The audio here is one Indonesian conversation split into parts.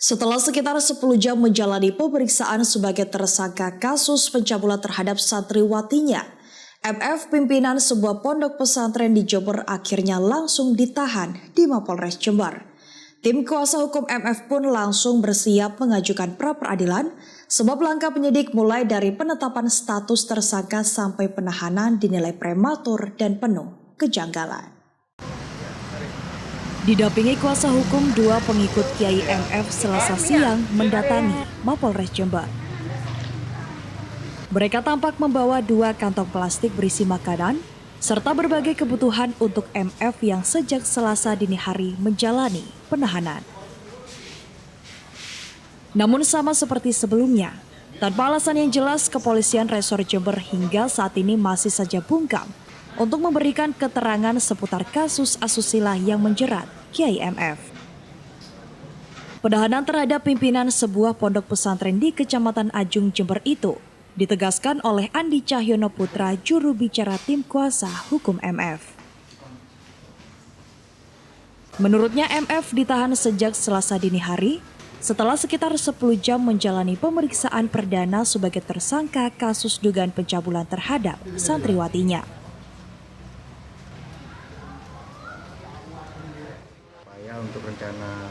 Setelah sekitar 10 jam menjalani pemeriksaan sebagai tersangka kasus pencabulan terhadap santriwatinya, MF pimpinan sebuah pondok pesantren di Jember akhirnya langsung ditahan di Mapolres Jember. Tim kuasa hukum MF pun langsung bersiap mengajukan pra-peradilan sebab langkah penyidik mulai dari penetapan status tersangka sampai penahanan dinilai prematur dan penuh kejanggalan. Didampingi kuasa hukum, dua pengikut Kiai MF Selasa siang mendatangi Mapolres Jember. Mereka tampak membawa 2 kantong plastik berisi makanan serta berbagai kebutuhan untuk MF yang sejak Selasa dini hari menjalani penahanan. Namun sama seperti sebelumnya, tanpa alasan yang jelas, kepolisian Resor Jember hingga saat ini masih saja bungkam untuk memberikan keterangan seputar kasus asusila yang menjerat Kiai MF. Penahanan terhadap pimpinan sebuah pondok pesantren di Kecamatan Ajung, Jember itu ditegaskan oleh Andi Cahyono Putra, juru bicara tim kuasa hukum MF. Menurutnya MF ditahan sejak Selasa dini hari setelah sekitar 10 jam menjalani pemeriksaan perdana sebagai tersangka kasus dugaan pencabulan terhadap santriwatinya. Untuk rencana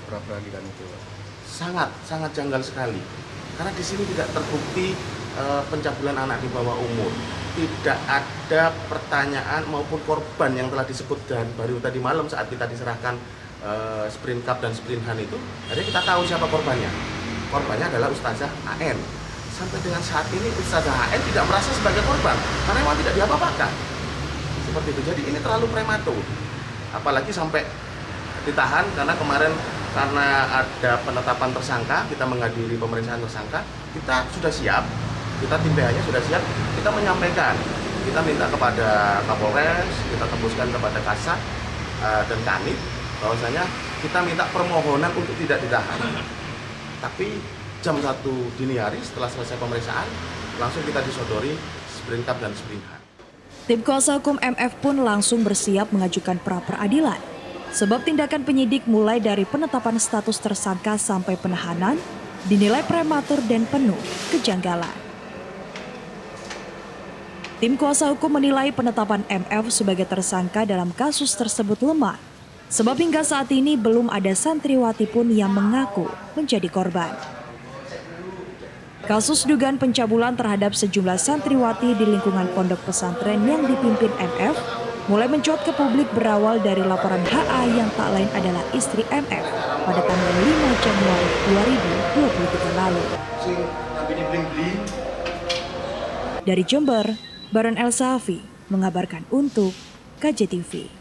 pra-peradilan itu sangat janggal sekali karena di sini tidak terbukti pencabulan anak di bawah umur, tidak ada pertanyaan maupun korban yang telah disebut, dan baru tadi malam saat kita diserahkan Sprint Cup dan Sprint Han itu, jadi kita tahu siapa korbannya. Korbannya adalah Ustazah AN. Sampai dengan saat ini Ustazah AN tidak merasa sebagai korban karena memang tidak diapa-apakan seperti itu. Jadi ini terlalu prematur, apalagi sampai ditahan karena kemarin karena ada penetapan tersangka, kita menghadiri pemeriksaan tersangka, kita sudah siap, kita tim PH-nya sudah siap, kita menyampaikan, kita minta kepada Kapolres, kita tembuskan kepada Kasat dan Kanit bahwasanya kita minta permohonan untuk tidak ditahan. Tapi jam 1 dini hari setelah selesai pemeriksaan, langsung kita disodori Sprint Cup dan Sprint Han. Tim kuasa hukum MF pun langsung bersiap mengajukan pra-peradilan. Sebab tindakan penyidik mulai dari penetapan status tersangka sampai penahanan dinilai prematur dan penuh kejanggalan. Tim kuasa hukum menilai penetapan MF sebagai tersangka dalam kasus tersebut lemah. Sebab hingga saat ini belum ada santriwati pun yang mengaku menjadi korban. Kasus dugaan pencabulan terhadap sejumlah santriwati di lingkungan pondok pesantren yang dipimpin MF mulai mencuat ke publik berawal dari laporan HA yang tak lain adalah istri MF pada tanggal 5 Januari 2023 lalu. Dari Jember, Baron El Safi mengabarkan untuk KJTV.